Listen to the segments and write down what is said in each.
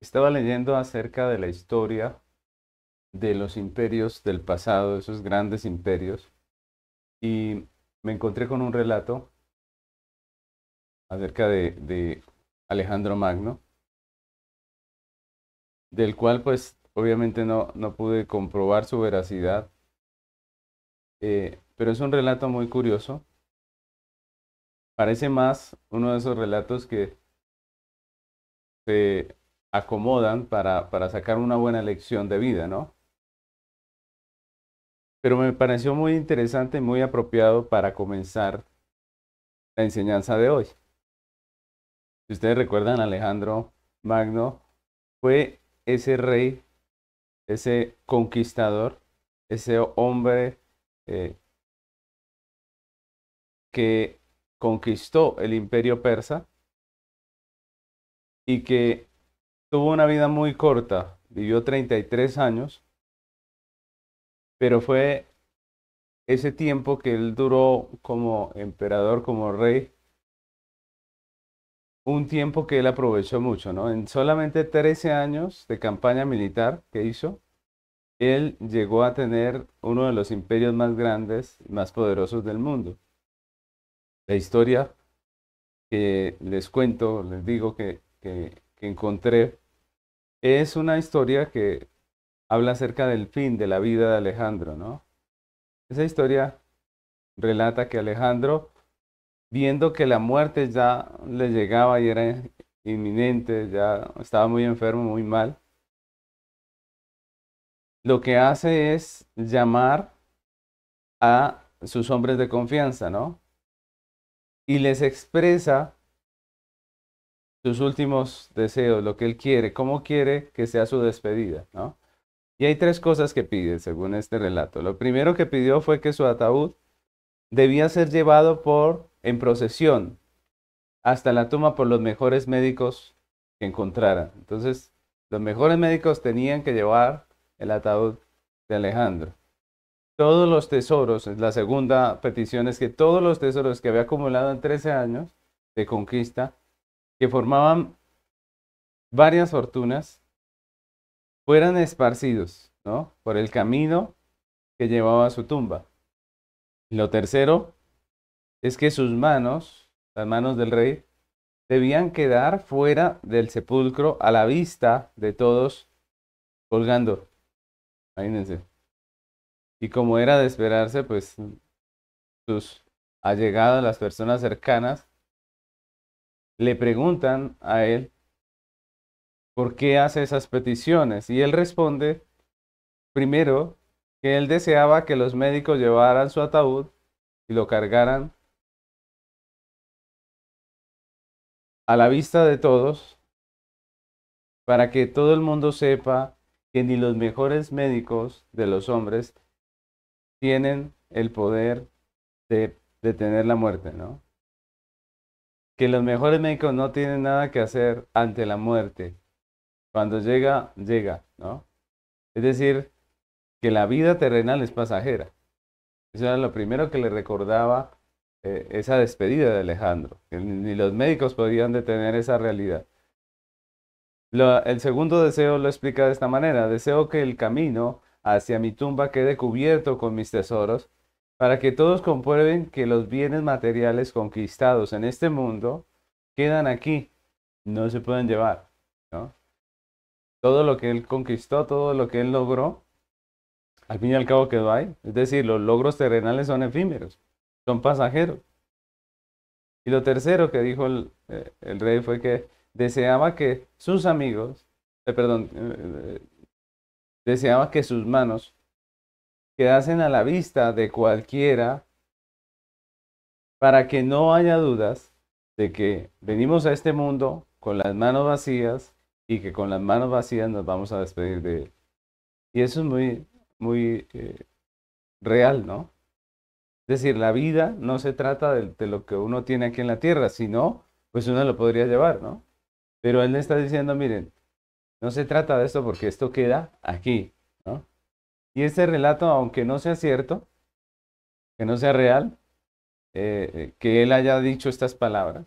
Estaba leyendo acerca de la historia de los imperios del pasado, esos grandes imperios, y me encontré con un relato acerca de Alejandro Magno, del cual pues obviamente no pude comprobar su veracidad, pero es un relato muy curioso. Parece más uno de esos relatos que se acomodan para sacar una buena lección de vida, ¿no? Pero me pareció muy interesante y muy apropiado para comenzar la enseñanza de hoy. Si ustedes recuerdan, Alejandro Magno fue ese rey, ese conquistador, ese hombre eh, que conquistó el imperio persa y que tuvo una vida muy corta, vivió 33 años, pero fue ese tiempo que él duró como emperador, como rey, un tiempo que él aprovechó mucho, ¿no? En solamente 13 años de campaña militar que hizo, él llegó a tener uno de los imperios más grandes y más poderosos del mundo. La historia que les cuento, les digo que encontré, es una historia que habla acerca del fin de la vida de Alejandro, ¿no? Esa historia relata que Alejandro, viendo que la muerte ya le llegaba y era inminente, ya estaba muy enfermo, muy mal, lo que hace es llamar a sus hombres de confianza, ¿no? Y les expresa sus últimos deseos, lo que él quiere, cómo quiere que sea su despedida, ¿no? Y hay tres cosas que pide, según este relato. Lo primero que pidió fue que su ataúd debía ser llevado en procesión hasta la tumba por los mejores médicos que encontraran. Entonces, los mejores médicos tenían que llevar el ataúd de Alejandro. Todos los tesoros, la segunda petición es que todos los tesoros que había acumulado en 13 años de conquista, que formaban varias fortunas, fueran esparcidos, ¿no? Por el camino que llevaba a su tumba. Y lo tercero es que sus manos, las manos del rey, debían quedar fuera del sepulcro a la vista de todos colgando. Imagínense. Y como era de esperarse, pues sus allegados, las personas cercanas, le preguntan a él por qué hace esas peticiones. Y él responde, primero, que él deseaba que los médicos llevaran su ataúd y lo cargaran a la vista de todos para que todo el mundo sepa que ni los mejores médicos de los hombres tienen el poder de detener la muerte, ¿no? Que los mejores médicos no tienen nada que hacer ante la muerte. Cuando llega, llega, ¿no? Es decir, que la vida terrenal es pasajera. Eso era lo primero que le recordaba esa despedida de Alejandro, que ni los médicos podían detener esa realidad. El segundo deseo lo explica de esta manera: deseo que el camino hacia mi tumba quede cubierto con mis tesoros, para que todos comprueben que los bienes materiales conquistados en este mundo quedan aquí, no se pueden llevar, ¿no? Todo lo que él conquistó, todo lo que él logró, al fin y al cabo quedó ahí. Es decir, los logros terrenales son efímeros, son pasajeros. Y lo tercero que dijo el rey fue que deseaba que sus amigos, perdón, deseaba que sus manos quedasen a la vista de cualquiera para que no haya dudas de que venimos a este mundo con las manos vacías y que con las manos vacías nos vamos a despedir de él. Y eso es muy real, ¿no? Es decir, la vida no se trata de lo que uno tiene aquí en la tierra, sino, pues uno lo podría llevar, ¿no? Pero él le está diciendo, miren, no se trata de esto porque esto queda aquí, ¿no? Y este relato, aunque no sea cierto, que no sea real, que él haya dicho estas palabras,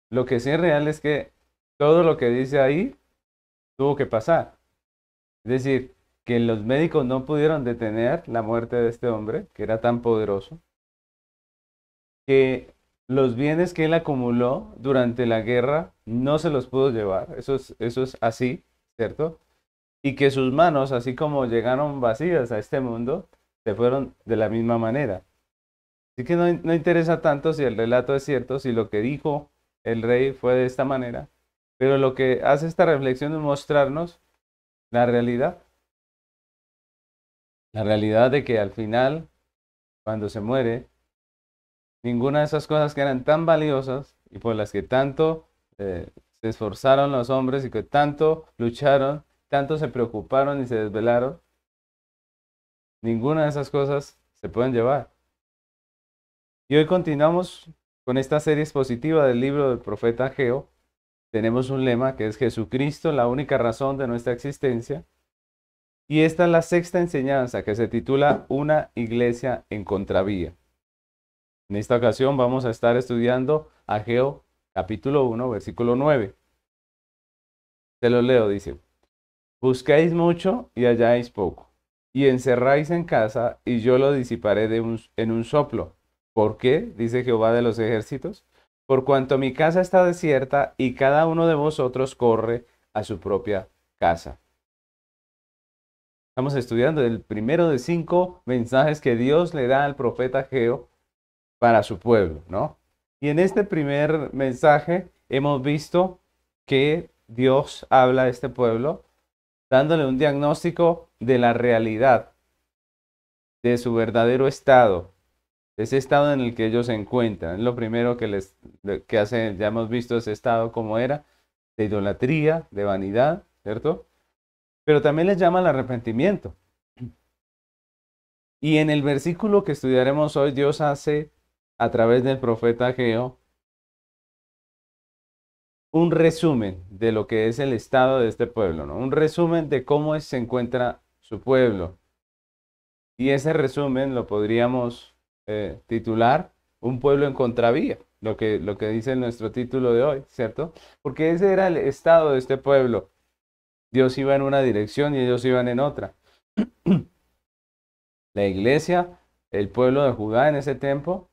lo que sí es real es que todo lo que dice ahí tuvo que pasar. Es decir, que los médicos no pudieron detener la muerte de este hombre, que era tan poderoso, que los bienes que él acumuló durante la guerra no se los pudo llevar, eso es así, ¿cierto? Y que sus manos, así como llegaron vacías a este mundo, se fueron de la misma manera. Así que no interesa tanto si el relato es cierto, si lo que dijo el rey fue de esta manera, pero lo que hace esta reflexión es mostrarnos la realidad de que al final, cuando se muere, ninguna de esas cosas que eran tan valiosas y por las que tanto se esforzaron los hombres y que tanto lucharon, tanto se preocuparon y se desvelaron, ninguna de esas cosas se pueden llevar. Y hoy continuamos con esta serie expositiva del libro del profeta Ageo. Tenemos un lema que es Jesucristo, la única razón de nuestra existencia. Y esta es la sexta enseñanza que se titula Una iglesia en contravía. En esta ocasión vamos a estar estudiando Ageo capítulo 1, versículo 9. Se lo leo, dice: Buscáis mucho y halláis poco, y encerráis en casa, y yo lo disiparé en un soplo. ¿Por qué? Dice Jehová de los ejércitos. Por cuanto mi casa está desierta, y cada uno de vosotros corre a su propia casa. Estamos estudiando el primero de 5 mensajes que Dios le da al profeta Ageo para su pueblo, ¿no? Y en este primer mensaje hemos visto que Dios habla a este pueblo dándole un diagnóstico de la realidad, de su verdadero estado, de ese estado en el que ellos se encuentran. Es lo primero que hace, ya hemos visto ese estado como era, de idolatría, de vanidad, ¿cierto? Pero también les llama al arrepentimiento. Y en el versículo que estudiaremos hoy, Dios hace a través del profeta Ageo un resumen de lo que es el estado de este pueblo, ¿no? Un resumen de cómo se encuentra su pueblo. Y ese resumen lo podríamos titular Un pueblo en contravía, lo que dice nuestro título de hoy, ¿cierto? Porque ese era el estado de este pueblo. Dios iba en una dirección y ellos iban en otra. La iglesia, el pueblo de Judá en ese tiempo,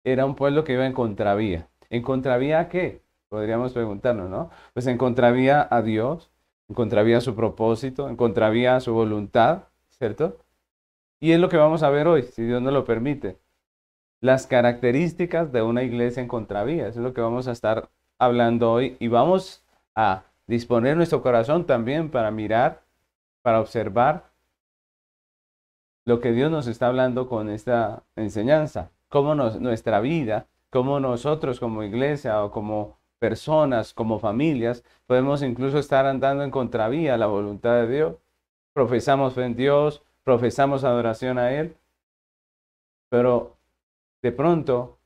era un pueblo que iba en contravía. ¿En contravía a qué? Podríamos preguntarnos, ¿no? Pues en contravía a Dios, en contravía a su propósito, en contravía a su voluntad, ¿cierto? Y es lo que vamos a ver hoy, si Dios nos lo permite. Las características de una iglesia en contravía. Eso es lo que vamos a estar hablando hoy. Y vamos a disponer nuestro corazón también para mirar, para observar lo que Dios nos está hablando con esta enseñanza. Cómo nuestra vida, cómo nosotros como iglesia o como personas, como familias, podemos incluso estar andando en contravía a la voluntad de Dios. Profesamos fe en Dios, profesamos adoración a Él, pero de pronto,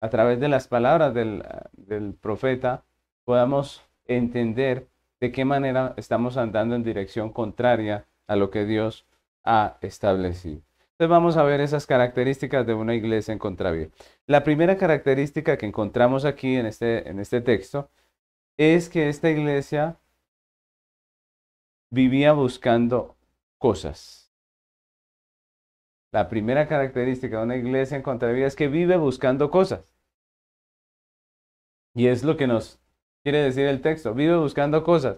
a través de las palabras del profeta, podamos entender de qué manera estamos andando en dirección contraria a lo que Dios ha establecido. Entonces vamos a ver esas características de una iglesia en contravía. La primera característica que encontramos aquí en este texto es que esta iglesia vivía buscando cosas. La primera característica de una iglesia en contravía es que vive buscando cosas. Y es lo que nos quiere decir el texto. Vive buscando cosas.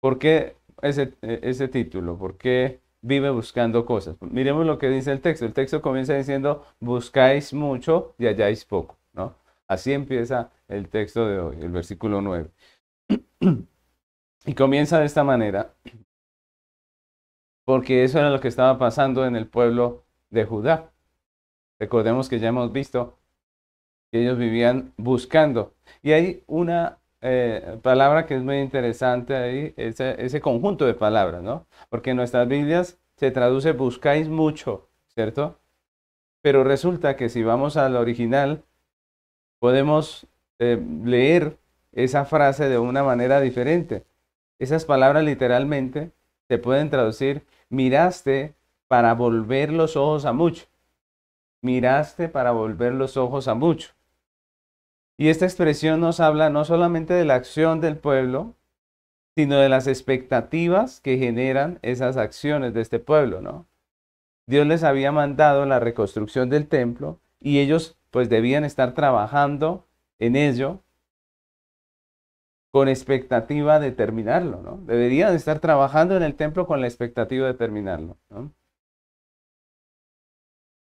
¿Por qué ese título? ¿Por qué vive buscando cosas? Miremos lo que dice el texto. El texto comienza diciendo, buscáis mucho y halláis poco, ¿no? Así empieza el texto de hoy, el versículo 9. Y comienza de esta manera, porque eso era lo que estaba pasando en el pueblo de Judá. Recordemos que ya hemos visto que ellos vivían buscando. Y hay una palabra que es muy interesante ahí, ese conjunto de palabras, ¿no? Porque en nuestras Biblias se traduce buscáis mucho, ¿cierto? Pero resulta que si vamos al original, podemos leer esa frase de una manera diferente. Esas palabras literalmente se pueden traducir, miraste para volver los ojos a mucho. Miraste para volver los ojos a mucho. Y esta expresión nos habla no solamente de la acción del pueblo, sino de las expectativas que generan esas acciones de este pueblo, ¿no? Dios les había mandado la reconstrucción del templo y ellos pues debían estar trabajando en ello con expectativa de terminarlo, ¿no? Deberían estar trabajando en el templo con la expectativa de terminarlo, ¿no?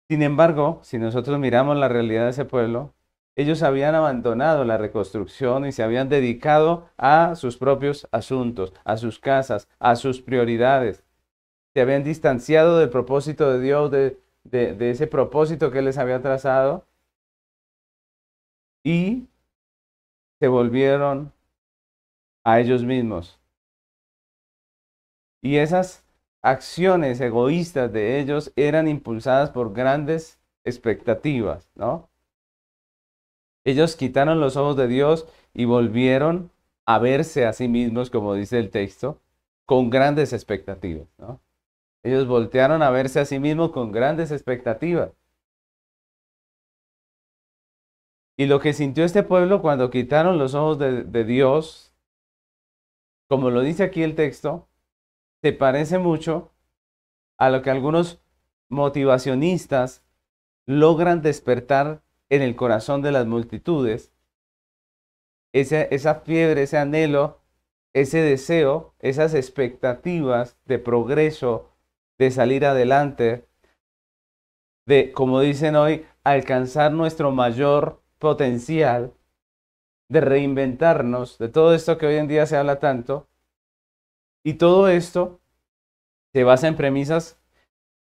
Sin embargo, si nosotros miramos la realidad de ese pueblo, ellos habían abandonado la reconstrucción y se habían dedicado a sus propios asuntos, a sus casas, a sus prioridades. Se habían distanciado del propósito de Dios, de ese propósito que Él les había trazado, y se volvieron a ellos mismos. Y esas acciones egoístas de ellos eran impulsadas por grandes expectativas, ¿no? Ellos quitaron los ojos de Dios y volvieron a verse a sí mismos, como dice el texto, con grandes expectativas, ¿no? Ellos voltearon a verse a sí mismos con grandes expectativas. Y lo que sintió este pueblo cuando quitaron los ojos de Dios, como lo dice aquí el texto, se parece mucho a lo que algunos motivacionistas logran despertar en el corazón de las multitudes, esa fiebre, ese anhelo, ese deseo, esas expectativas de progreso, de salir adelante, de, como dicen hoy, alcanzar nuestro mayor potencial, de reinventarnos, de todo esto que hoy en día se habla tanto. Y todo esto se basa en premisas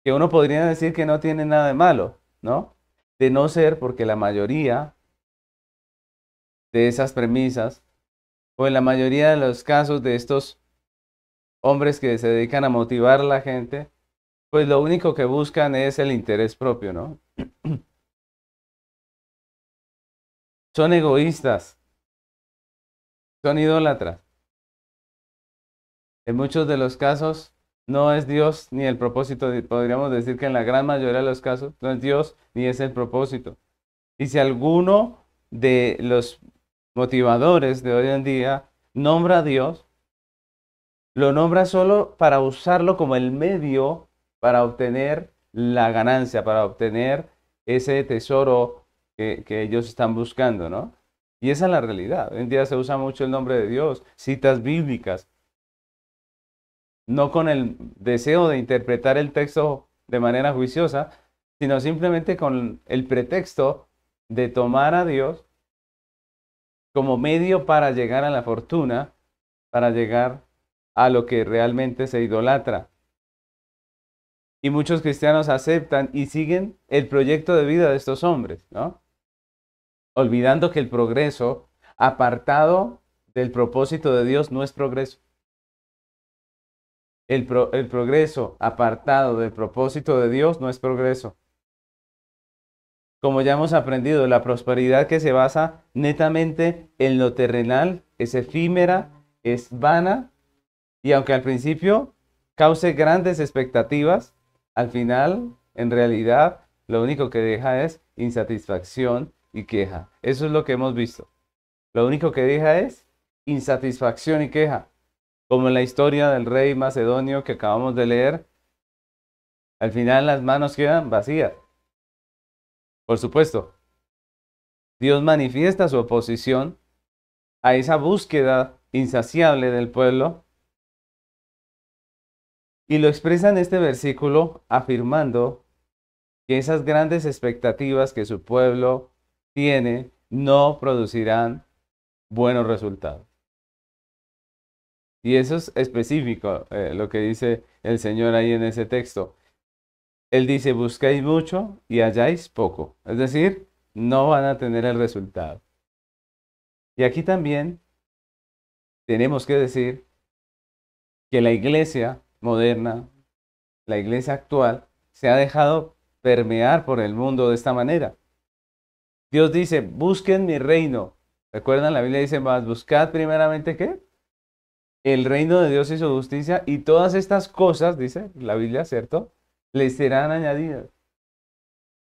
que uno podría decir que no tienen nada de malo, ¿no? De no ser porque la mayoría de esas premisas, o en la mayoría de los casos de estos hombres que se dedican a motivar a la gente, pues lo único que buscan es el interés propio, ¿no? Son egoístas, son idólatras. En muchos de los casos no es Dios ni el propósito, podríamos decir que en la gran mayoría de los casos no es Dios ni es el propósito. Y si alguno de los motivadores de hoy en día nombra a Dios, lo nombra solo para usarlo como el medio para obtener la ganancia, para obtener ese tesoro que ellos están buscando, ¿no? Y esa es la realidad. Hoy en día se usa mucho el nombre de Dios, citas bíblicas, no con el deseo de interpretar el texto de manera juiciosa, sino simplemente con el pretexto de tomar a Dios como medio para llegar a la fortuna, para llegar a lo que realmente se idolatra. Y muchos cristianos aceptan y siguen el proyecto de vida de estos hombres, ¿no? Olvidando que el progreso apartado del propósito de Dios no es progreso. El progreso apartado del propósito de Dios no es progreso. Como ya hemos aprendido, la prosperidad que se basa netamente en lo terrenal es efímera, es vana, y aunque al principio cause grandes expectativas, al final, en realidad, lo único que deja es insatisfacción y queja. Eso es lo que hemos visto. Lo único que deja es insatisfacción y queja. Como en la historia del rey macedonio que acabamos de leer, al final las manos quedan vacías. Por supuesto, Dios manifiesta su oposición a esa búsqueda insaciable del pueblo y lo expresa en este versículo afirmando que esas grandes expectativas que su pueblo tiene no producirán buenos resultados. Y eso es específico, lo que dice el Señor ahí en ese texto. Él dice, buscáis mucho y halláis poco. Es decir, no van a tener el resultado. Y aquí también tenemos que decir que la iglesia moderna, la iglesia actual, se ha dejado permear por el mundo de esta manera. Dios dice, busquen mi reino. ¿Recuerdan? La Biblia dice, más buscad primeramente ¿qué? El reino de Dios y su justicia, y todas estas cosas, dice la Biblia, ¿cierto? Les serán añadidas.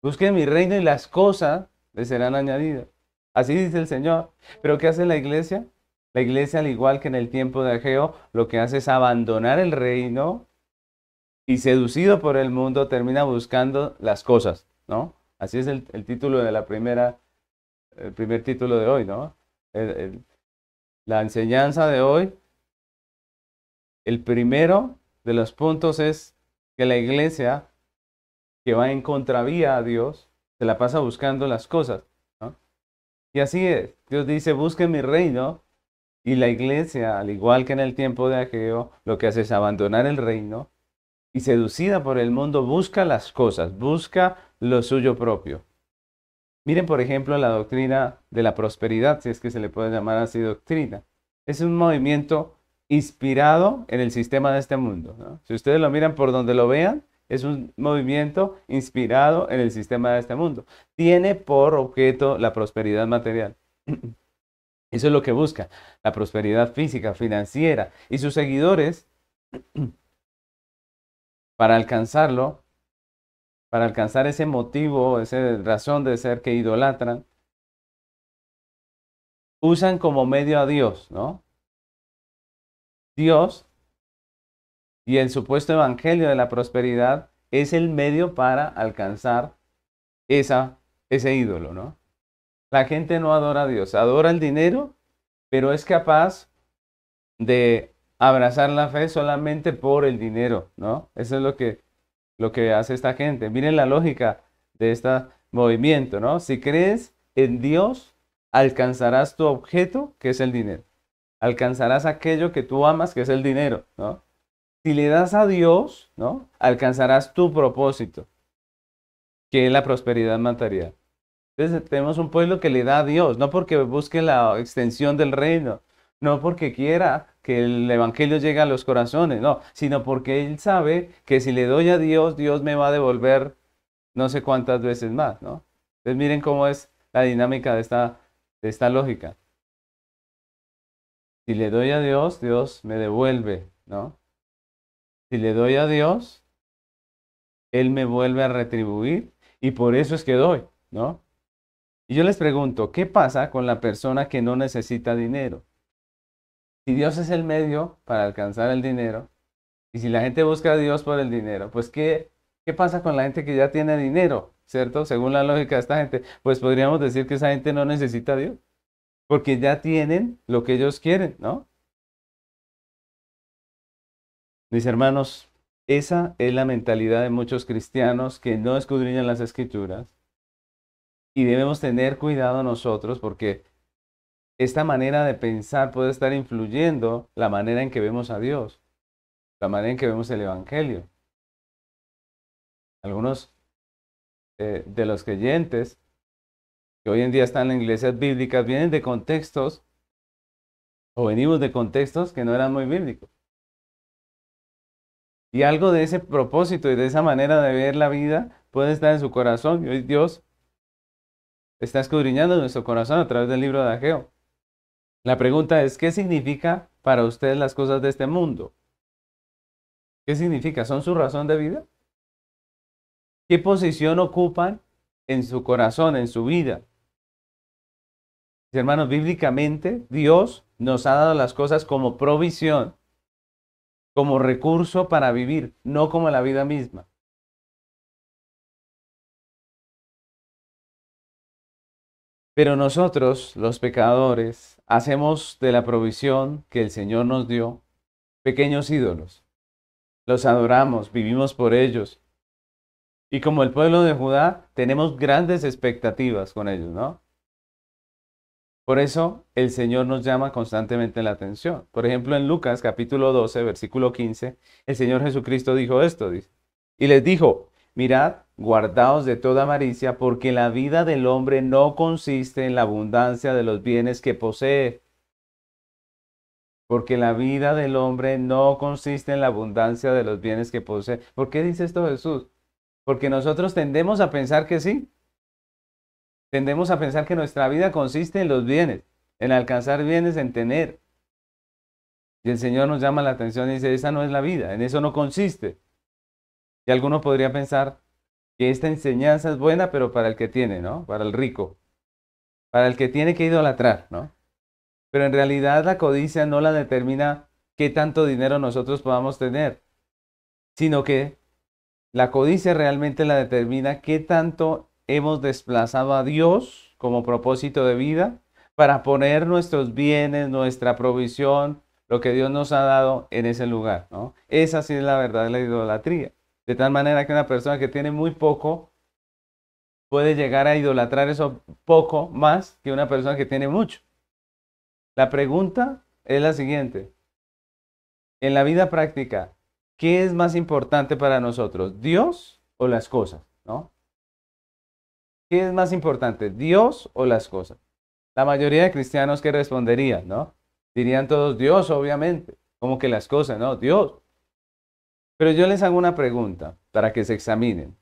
Busquen mi reino y las cosas les serán añadidas. Así dice el Señor. ¿Pero qué hace la iglesia? La iglesia, al igual que en el tiempo de Ageo, lo que hace es abandonar el reino y seducido por el mundo termina buscando las cosas, ¿no? Así es el título de el primer título de hoy, ¿no? La enseñanza de hoy, el primero de los puntos es que la iglesia que va en contravía a Dios se la pasa buscando las cosas, ¿no? Y así es, Dios dice, busquen mi reino, y la iglesia, al igual que en el tiempo de Ageo, lo que hace es abandonar el reino y seducida por el mundo busca las cosas, busca lo suyo propio. Miren, por ejemplo, la doctrina de la prosperidad, si es que se le puede llamar así doctrina. Es un movimiento inspirado en el sistema de este mundo, ¿no? Si ustedes lo miran por donde lo vean, es un movimiento inspirado en el sistema de este mundo. Tiene por objeto la prosperidad material. Eso es lo que busca, la prosperidad física, financiera. Y sus seguidores, para alcanzarlo, para alcanzar ese motivo, esa razón de ser que idolatran, usan como medio a Dios, ¿no? Dios y el supuesto evangelio de la prosperidad es el medio para alcanzar ese ídolo, ¿no? La gente no adora a Dios, adora el dinero, pero es capaz de abrazar la fe solamente por el dinero, ¿no? Eso es lo que hace esta gente. Miren la lógica de este movimiento, ¿no? Si crees en Dios, alcanzarás tu objeto, que es el dinero. Alcanzarás aquello que tú amas, que es el dinero, ¿no? Si le das a Dios, ¿no? Alcanzarás tu propósito, que es la prosperidad material. Entonces tenemos un pueblo que le da a Dios, no porque busque la extensión del reino, no porque quiera que el evangelio llegue a los corazones, no, sino porque él sabe que si le doy a Dios, Dios me va a devolver no sé cuántas veces más, ¿no? Entonces miren cómo es la dinámica de esta lógica. Si le doy a Dios, Dios me devuelve, ¿no? Si le doy a Dios, Él me vuelve a retribuir y por eso es que doy, ¿no? Y yo les pregunto, ¿qué pasa con la persona que no necesita dinero? Si Dios es el medio para alcanzar el dinero, y si la gente busca a Dios por el dinero, pues ¿qué pasa con la gente que ya tiene dinero? ¿Cierto? Según la lógica de esta gente, pues podríamos decir que esa gente no necesita a Dios, porque ya tienen lo que ellos quieren, ¿no? Mis hermanos, esa es la mentalidad de muchos cristianos que no escudriñan las escrituras y debemos tener cuidado nosotros porque esta manera de pensar puede estar influyendo la manera en que vemos a Dios, la manera en que vemos el Evangelio. Algunos de los creyentes que hoy en día están en iglesias bíblicas vienen de contextos o venimos de contextos que no eran muy bíblicos. Y algo de ese propósito y de esa manera de ver la vida puede estar en su corazón. Y hoy Dios está escudriñando nuestro corazón a través del libro de Ageo. La pregunta es, ¿qué significa para ustedes las cosas de este mundo? ¿Qué significa? ¿Son su razón de vida? ¿Qué posición ocupan en su corazón, en su vida? Mis hermanos, bíblicamente Dios nos ha dado las cosas como provisión, como recurso para vivir, no como la vida misma. Pero nosotros, los pecadores, hacemos de la provisión que el Señor nos dio pequeños ídolos. Los adoramos, vivimos por ellos. Y como el pueblo de Judá, tenemos grandes expectativas con ellos, ¿no? Por eso el Señor nos llama constantemente la atención. Por ejemplo, en Lucas capítulo 12, versículo 15, el Señor Jesucristo dijo esto, dice, y les dijo, mirad, guardaos de toda avaricia, porque la vida del hombre no consiste en la abundancia de los bienes que posee. Porque la vida del hombre no consiste en la abundancia de los bienes que posee. ¿Por qué dice esto Jesús? Porque nosotros tendemos a pensar que sí. Tendemos a pensar que nuestra vida consiste en los bienes, en alcanzar bienes, en tener. Y el Señor nos llama la atención y dice, esa no es la vida, en eso no consiste. Y alguno podría pensar que esta enseñanza es buena, pero para el que tiene, ¿no? Para el rico, para el que tiene que idolatrar, ¿no? Pero en realidad la codicia no la determina qué tanto dinero nosotros podamos tener, sino que la codicia realmente la determina qué tanto hemos desplazado a Dios como propósito de vida para poner nuestros bienes, nuestra provisión, lo que Dios nos ha dado en ese lugar, ¿no? Esa sí es la verdad de la idolatría. De tal manera que una persona que tiene muy poco puede llegar a idolatrar eso poco más que una persona que tiene mucho. La pregunta es la siguiente. En la vida práctica, ¿qué es más importante para nosotros? ¿Dios o las cosas? ¿No? ¿Qué es más importante? ¿Dios o las cosas? La mayoría de cristianos que responderían, ¿no? Dirían todos Dios, obviamente. Como que las cosas, ¿no? Dios. Pero yo les hago una pregunta para que se examinen.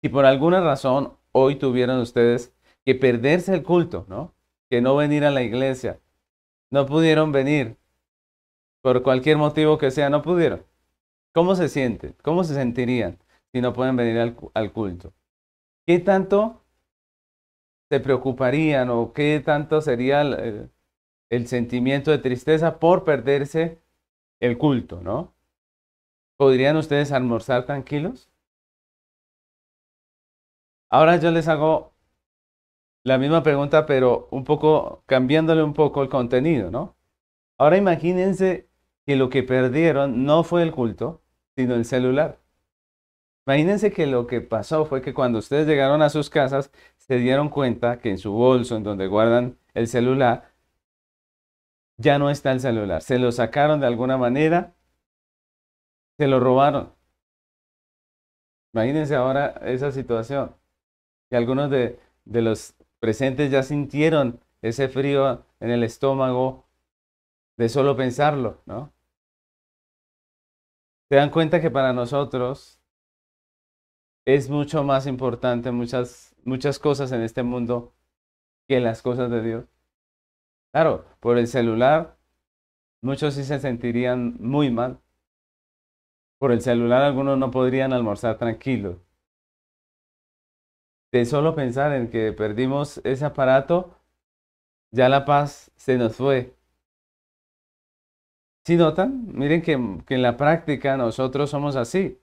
Si por alguna razón hoy tuvieron ustedes que perderse el culto, ¿no? Que no venir a la iglesia, no pudieron venir por cualquier motivo que sea, no pudieron. ¿Cómo se sienten? ¿Cómo se sentirían si no pueden venir al culto? ¿Qué tanto se preocuparían o qué tanto sería el sentimiento de tristeza por perderse el culto, ¿no? ¿Podrían ustedes almorzar tranquilos? Ahora yo les hago la misma pregunta, pero un poco cambiándole un poco el contenido, ¿no? Ahora imagínense que lo que perdieron no fue el culto, sino el celular. Imagínense que lo que pasó fue que cuando ustedes llegaron a sus casas, se dieron cuenta que en su bolso, en donde guardan el celular, ya no está el celular. Se lo sacaron de alguna manera, se lo robaron. Imagínense ahora esa situación. Y algunos de los presentes ya sintieron ese frío en el estómago de solo pensarlo, ¿no? Se dan cuenta que para nosotros es mucho más importante muchas cosas en este mundo que las cosas de Dios. Claro, por el celular, muchos sí se sentirían muy mal. Por el celular, algunos no podrían almorzar tranquilos. De solo pensar en que perdimos ese aparato, ya la paz se nos fue. ¿Sí notan? Miren que en la práctica nosotros somos así.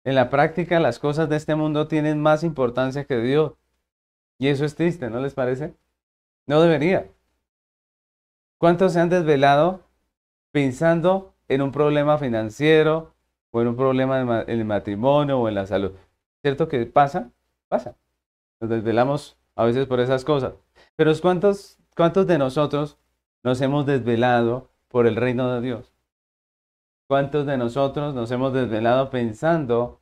En la práctica las cosas de este mundo tienen más importancia que Dios. Y eso es triste, ¿no les parece? No debería. ¿Cuántos se han desvelado pensando en un problema financiero o en un problema en el matrimonio o en la salud? ¿Cierto que pasa? Pasa. Nos desvelamos a veces por esas cosas. Pero ¿cuántos de nosotros nos hemos desvelado por el reino de Dios? ¿Cuántos de nosotros nos hemos desvelado pensando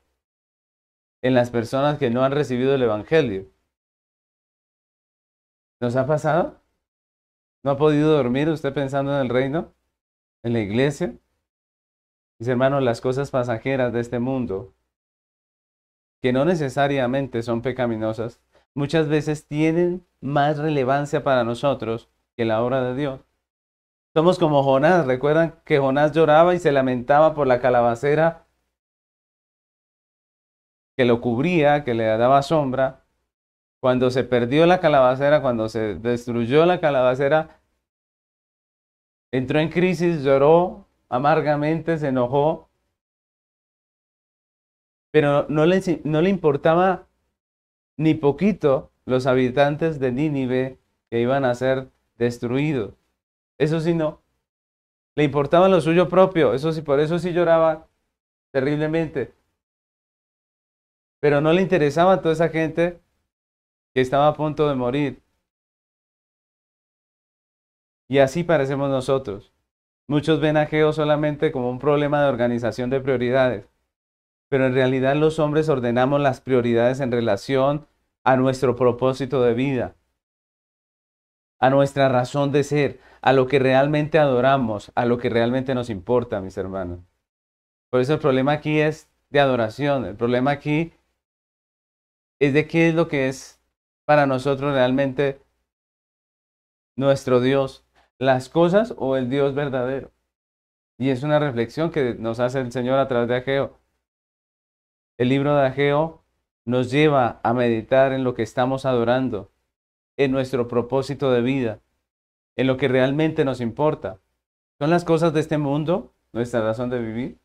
en las personas que no han recibido el Evangelio? ¿Nos ha pasado? ¿No ha podido dormir usted pensando en el reino? ¿En la iglesia? Mis hermanos, las cosas pasajeras de este mundo, que no necesariamente son pecaminosas, muchas veces tienen más relevancia para nosotros que la obra de Dios. Somos como Jonás. ¿Recuerdan que Jonás lloraba y se lamentaba por la calabacera que lo cubría, que le daba sombra? Cuando se perdió la calabacera, cuando se destruyó la calabacera, entró en crisis, lloró amargamente, se enojó, pero no le importaba ni poquito los habitantes de Nínive que iban a ser destruidos. Eso sí no, le importaba lo suyo propio, eso sí, por eso sí lloraba terriblemente, pero no le interesaba a toda esa gente que estaba a punto de morir. Y así parecemos nosotros. Muchos ven a Geo solamente como un problema de organización de prioridades, pero en realidad los hombres ordenamos las prioridades en relación a nuestro propósito de vida, a nuestra razón de ser, a lo que realmente adoramos, a lo que realmente nos importa, mis hermanos. Por eso el problema aquí es de adoración, el problema aquí es de qué es lo que es para nosotros realmente nuestro Dios, las cosas o el Dios verdadero. Y es una reflexión que nos hace el Señor a través de Ageo. El libro de Ageo nos lleva a meditar en lo que estamos adorando, en nuestro propósito de vida, en lo que realmente nos importa. ¿Son las cosas de este mundo nuestra razón de vivir?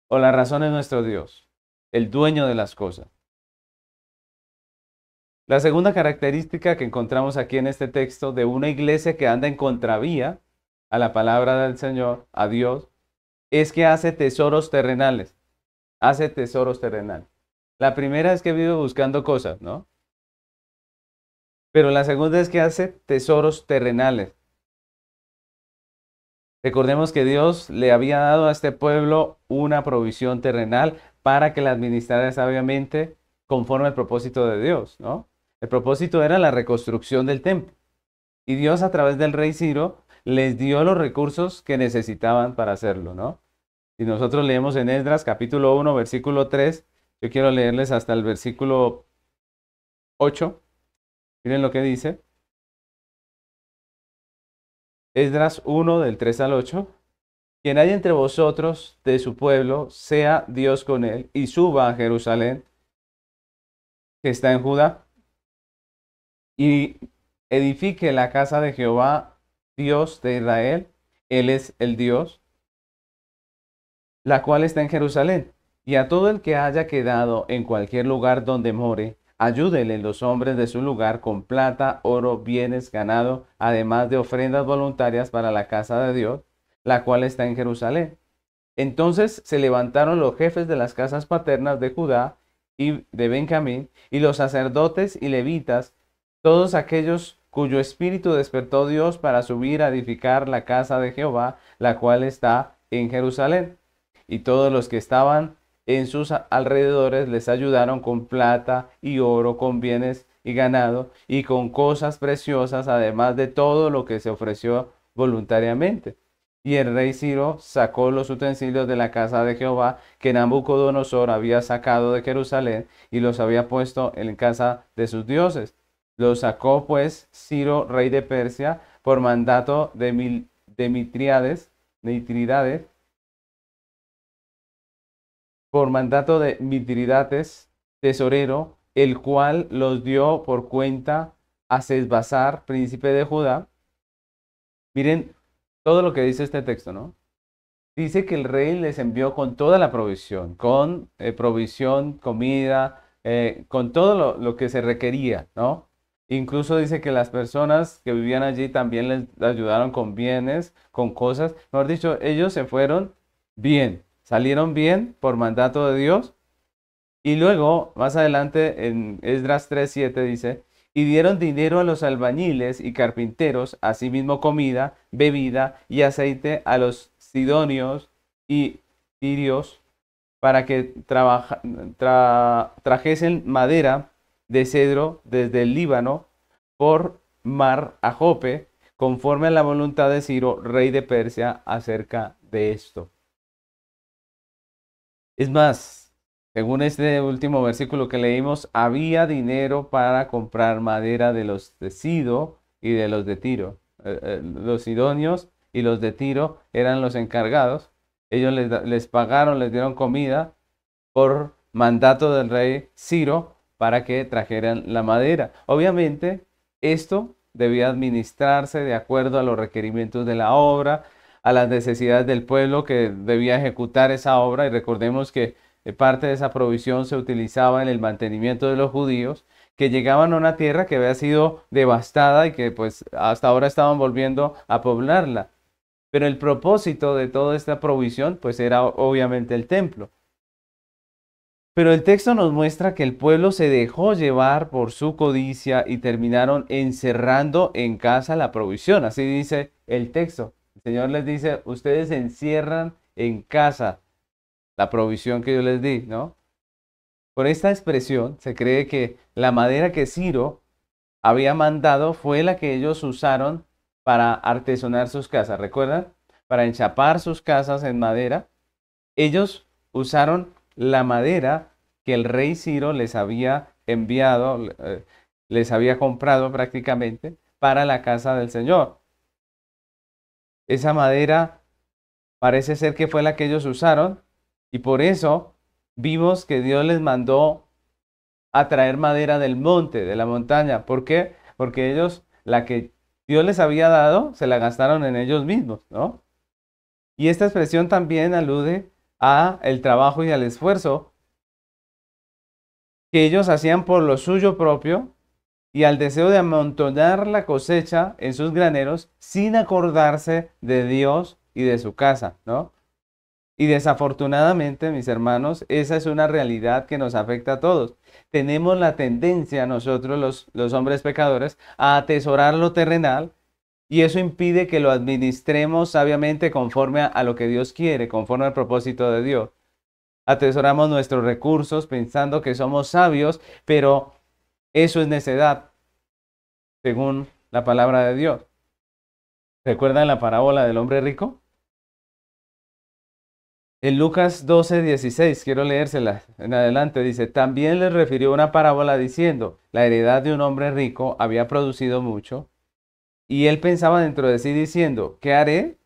¿O la razón es nuestro Dios, el dueño de las cosas? La segunda característica que encontramos aquí en este texto de una iglesia que anda en contravía a la palabra del Señor, a Dios, es que hace tesoros terrenales. Hace tesoros terrenales. La primera es que vive buscando cosas, ¿no? Pero la segunda es que hace tesoros terrenales. Recordemos que Dios le había dado a este pueblo una provisión terrenal para que la administrara sabiamente conforme al propósito de Dios, ¿no? El propósito era la reconstrucción del templo. Y Dios a través del rey Ciro les dio los recursos que necesitaban para hacerlo, ¿no? Si nosotros leemos en Esdras capítulo 1, versículo 3, yo quiero leerles hasta el versículo 8. Miren lo que dice. Esdras 1 del 3 al 8. Quien haya entre vosotros de su pueblo, sea Dios con él, y suba a Jerusalén, que está en Judá, y edifique la casa de Jehová, Dios de Israel. Él es el Dios, la cual está en Jerusalén. Y a todo el que haya quedado en cualquier lugar donde more, ayúdenle los hombres de su lugar con plata, oro, bienes, ganado, además de ofrendas voluntarias para la casa de Dios, la cual está en Jerusalén. Entonces se levantaron los jefes de las casas paternas de Judá y de Benjamín, y los sacerdotes y levitas, todos aquellos cuyo espíritu despertó Dios para subir a edificar la casa de Jehová, la cual está en Jerusalén. Y todos los que estaban en sus alrededores les ayudaron con plata y oro, con bienes y ganado, y con cosas preciosas, además de todo lo que se ofreció voluntariamente. Y el rey Ciro sacó los utensilios de la casa de Jehová que Nabucodonosor había sacado de Jerusalén y los había puesto en casa de sus dioses. Los sacó pues Ciro, rey de Persia, por mandato de Mitrídates, tesorero, el cual los dio por cuenta a Sesbazar, príncipe de Judá. Miren todo lo que dice este texto, ¿no? Dice que el rey les envió con toda la provisión, con provisión, comida, con todo lo que se requería, ¿no? Incluso dice que las personas que vivían allí también les ayudaron con bienes, con cosas. Mejor dicho, ellos se fueron bien, salieron bien por mandato de Dios. Y luego, más adelante, en Esdras 3:7 dice, y dieron dinero a los albañiles y carpinteros, asimismo comida, bebida y aceite a los sidonios y tirios, para que trajesen madera de cedro desde el Líbano por mar a Jope, conforme a la voluntad de Ciro, rey de Persia, acerca de esto. Es más, según este último versículo que leímos, había dinero para comprar madera de los de Sido y de los de Tiro. Los sidonios y los de Tiro eran los encargados. Ellos les pagaron, les dieron comida por mandato del rey Ciro para que trajeran la madera. Obviamente, esto debía administrarse de acuerdo a los requerimientos de la obra, a las necesidades del pueblo que debía ejecutar esa obra. Y recordemos que parte de esa provisión se utilizaba en el mantenimiento de los judíos que llegaban a una tierra que había sido devastada y que pues hasta ahora estaban volviendo a poblarla. Pero el propósito de toda esta provisión pues era obviamente el templo. Pero el texto nos muestra que el pueblo se dejó llevar por su codicia y terminaron encerrando en casa la provisión. Así dice el texto. El Señor les dice, ustedes encierran en casa la provisión que yo les di, ¿no? Por esta expresión se cree que la madera que Ciro había mandado fue la que ellos usaron para artesonar sus casas. ¿Recuerdan? Para enchapar sus casas en madera. Ellos usaron la madera que el rey Ciro les había enviado, les había comprado prácticamente para la casa del Señor. Esa madera parece ser que fue la que ellos usaron y por eso vimos que Dios les mandó a traer madera del monte, de la montaña. ¿Por qué? Porque ellos la que Dios les había dado, se la gastaron en ellos mismos, ¿no? Y esta expresión también alude a el trabajo y al esfuerzo que ellos hacían por lo suyo propio y al deseo de amontonar la cosecha en sus graneros sin acordarse de Dios y de su casa, ¿no? Y desafortunadamente, mis hermanos, esa es una realidad que nos afecta a todos. Tenemos la tendencia, nosotros los hombres pecadores, a atesorar lo terrenal y eso impide que lo administremos sabiamente conforme a lo que Dios quiere, conforme al propósito de Dios. Atesoramos nuestros recursos pensando que somos sabios, pero eso es necedad, según la palabra de Dios. ¿Recuerdan la parábola del hombre rico? En Lucas 12:16, quiero leérsela en adelante, dice, también les refirió una parábola diciendo, la heredad de un hombre rico había producido mucho, y él pensaba dentro de sí diciendo, ¿qué haré?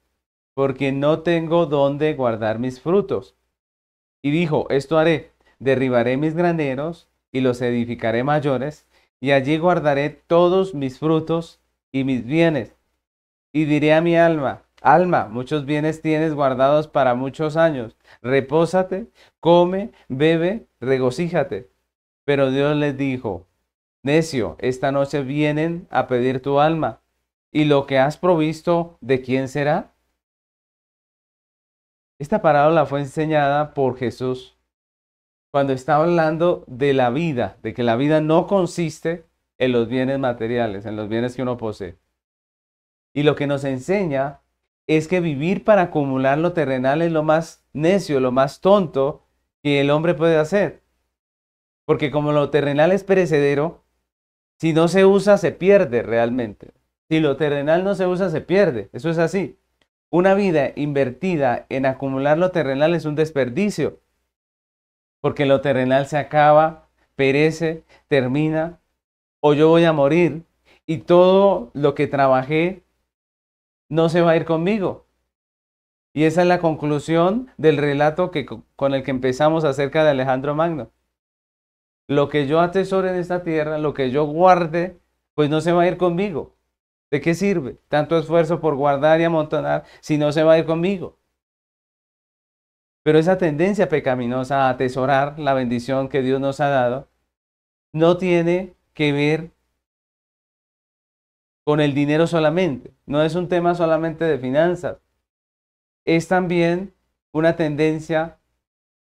Porque no tengo dónde guardar mis frutos. Y dijo, esto haré, derribaré mis graneros y los edificaré mayores, y allí guardaré todos mis frutos y mis bienes. Y diré a mi alma, alma, muchos bienes tienes guardados para muchos años. Repósate, come, bebe, regocíjate. Pero Dios les dijo, necio, esta noche vienen a pedir tu alma. ¿Y lo que has provisto, de quién será? Esta parábola fue enseñada por Jesús cuando estaba hablando de la vida, de que la vida no consiste en los bienes materiales, en los bienes que uno posee. Y lo que nos enseña es que vivir para acumular lo terrenal es lo más necio, lo más tonto que el hombre puede hacer. Porque como lo terrenal es perecedero, si no se usa, se pierde realmente. Si lo terrenal no se usa, se pierde. Eso es así. Una vida invertida en acumular lo terrenal es un desperdicio. Porque lo terrenal se acaba, perece, termina, o yo voy a morir y todo lo que trabajé no se va a ir conmigo. Y esa es la conclusión del relato con el que empezamos acerca de Alejandro Magno. Lo que yo atesore en esta tierra, lo que yo guarde, pues no se va a ir conmigo. ¿De qué sirve tanto esfuerzo por guardar y amontonar si no se va a ir conmigo? Pero esa tendencia pecaminosa a atesorar la bendición que Dios nos ha dado no tiene que ver con el dinero solamente. No es un tema solamente de finanzas. Es también una tendencia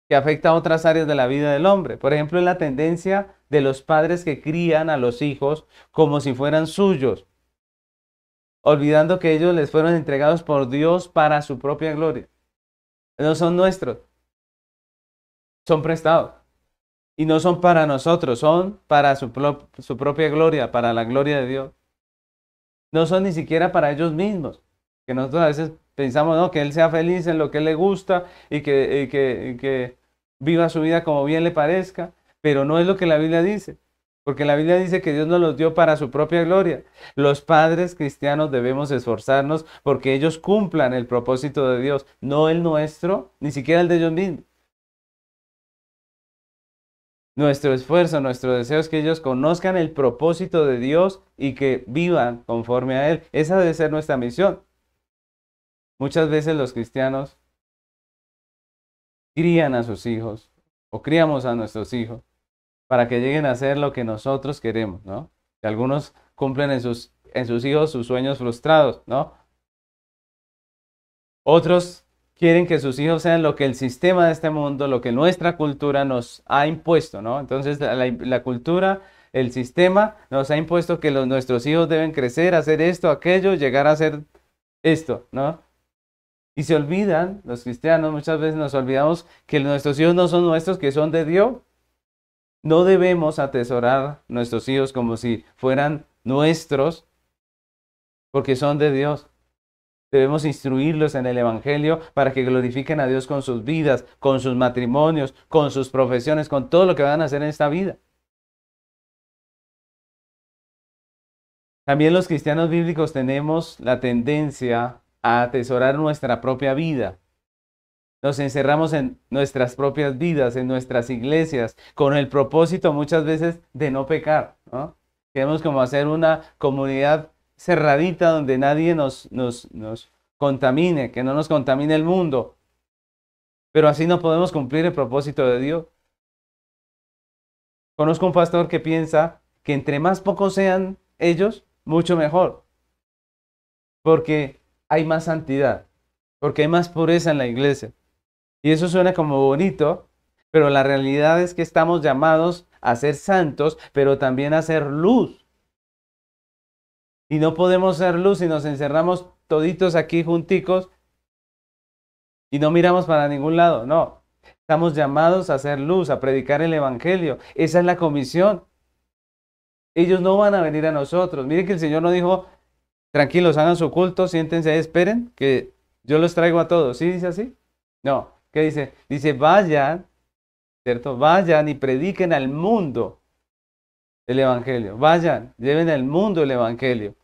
que afecta a otras áreas de la vida del hombre. Por ejemplo, es la tendencia de los padres que crían a los hijos como si fueran suyos, olvidando que ellos les fueron entregados por Dios para su propia gloria. No son nuestros, son prestados. Y no son para nosotros, son para su propia gloria, para la gloria de Dios. No son ni siquiera para ellos mismos, que nosotros a veces pensamos, no, que él sea feliz en lo que le gusta y que viva su vida como bien le parezca, pero no es lo que la Biblia dice, porque la Biblia dice que Dios nos los dio para su propia gloria. Los padres cristianos debemos esforzarnos porque ellos cumplan el propósito de Dios, no el nuestro, ni siquiera el de ellos mismos. Nuestro esfuerzo, nuestro deseo es que ellos conozcan el propósito de Dios y que vivan conforme a Él. Esa debe ser nuestra misión. Muchas veces los cristianos crían a sus hijos o criamos a nuestros hijos para que lleguen a hacer lo que nosotros queremos, ¿no? Y algunos cumplen en sus hijos sus sueños frustrados, ¿no? Otros quieren que sus hijos sean lo que el sistema de este mundo, lo que nuestra cultura nos ha impuesto, ¿no? Entonces la cultura, el sistema nos ha impuesto que nuestros hijos deben crecer, hacer esto, aquello, llegar a hacer esto, ¿no? Y se olvidan, los cristianos muchas veces nos olvidamos que nuestros hijos no son nuestros, que son de Dios. No debemos atesorar nuestros hijos como si fueran nuestros, porque son de Dios. Debemos instruirlos en el Evangelio para que glorifiquen a Dios con sus vidas, con sus matrimonios, con sus profesiones, con todo lo que van a hacer en esta vida. También los cristianos bíblicos tenemos la tendencia a atesorar nuestra propia vida. Nos encerramos en nuestras propias vidas, en nuestras iglesias, con el propósito muchas veces de no pecar, ¿no? Queremos como hacer una comunidad cerradita donde nadie nos contamine, que no nos contamine el mundo. Pero así no podemos cumplir el propósito de Dios. Conozco un pastor que piensa que entre más pocos sean ellos, mucho mejor, porque hay más santidad, porque hay más pureza en la iglesia. Y eso suena como bonito, pero la realidad es que estamos llamados a ser santos, pero también a ser luz. Y no podemos ser luz si nos encerramos toditos aquí junticos y no miramos para ningún lado. No, estamos llamados a ser luz, a predicar el evangelio. Esa es la comisión. Ellos no van a venir a nosotros. Miren que el Señor nos dijo, tranquilos, hagan su culto, siéntense, esperen, que yo los traigo a todos. ¿Sí dice así? No. ¿Qué dice? Dice, vayan, ¿cierto? Vayan y prediquen al mundo el evangelio. Vayan, lleven al mundo el evangelio.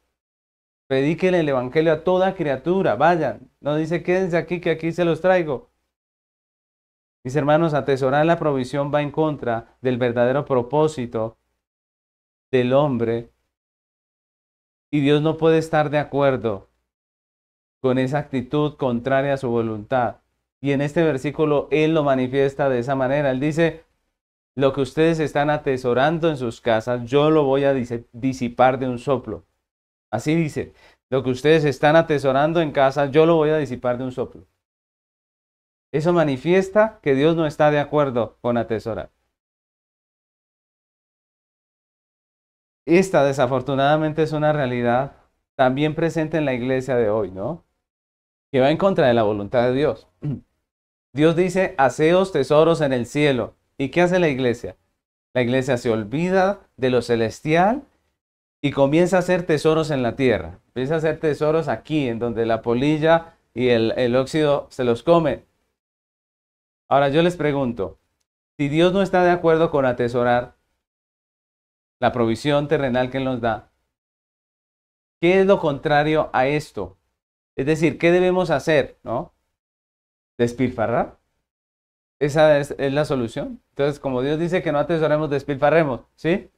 Prediquen el evangelio a toda criatura. Vayan. No dice, quédense aquí, que aquí se los traigo. Mis hermanos, atesorar la provisión va en contra del verdadero propósito del hombre. Y Dios no puede estar de acuerdo con esa actitud contraria a su voluntad. Y en este versículo Él lo manifiesta de esa manera. Él dice, lo que ustedes están atesorando en sus casas, yo lo voy a disipar de un soplo. Así dice, lo que ustedes están atesorando en casa, yo lo voy a disipar de un soplo. Eso manifiesta que Dios no está de acuerdo con atesorar. Esta desafortunadamente es una realidad también presente en la iglesia de hoy, ¿no? Que va en contra de la voluntad de Dios. Dios dice, haceos tesoros en el cielo. ¿Y qué hace la iglesia? La iglesia se olvida de lo celestial y comienza a hacer tesoros en la tierra. Empieza a hacer tesoros aquí, en donde la polilla y el óxido se los come. Ahora yo les pregunto, si Dios no está de acuerdo con atesorar la provisión terrenal que Él nos da, ¿qué es lo contrario a esto? Es decir, ¿qué debemos hacer? ¿No? ¿Despilfarrar? ¿Esa es la solución? Entonces, como Dios dice que no atesoremos, despilfarremos, ¿sí?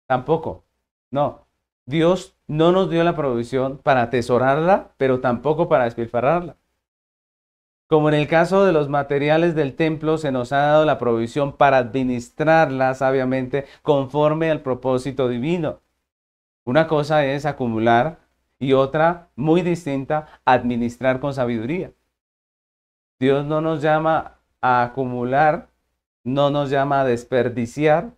Tampoco. No. Dios no nos dio la provisión para atesorarla, pero tampoco para despilfarrarla. Como en el caso de los materiales del templo, se nos ha dado la provisión para administrarla sabiamente conforme al propósito divino. Una cosa es acumular y otra, muy distinta, administrar con sabiduría. Dios no nos llama a acumular, no nos llama a desperdiciar,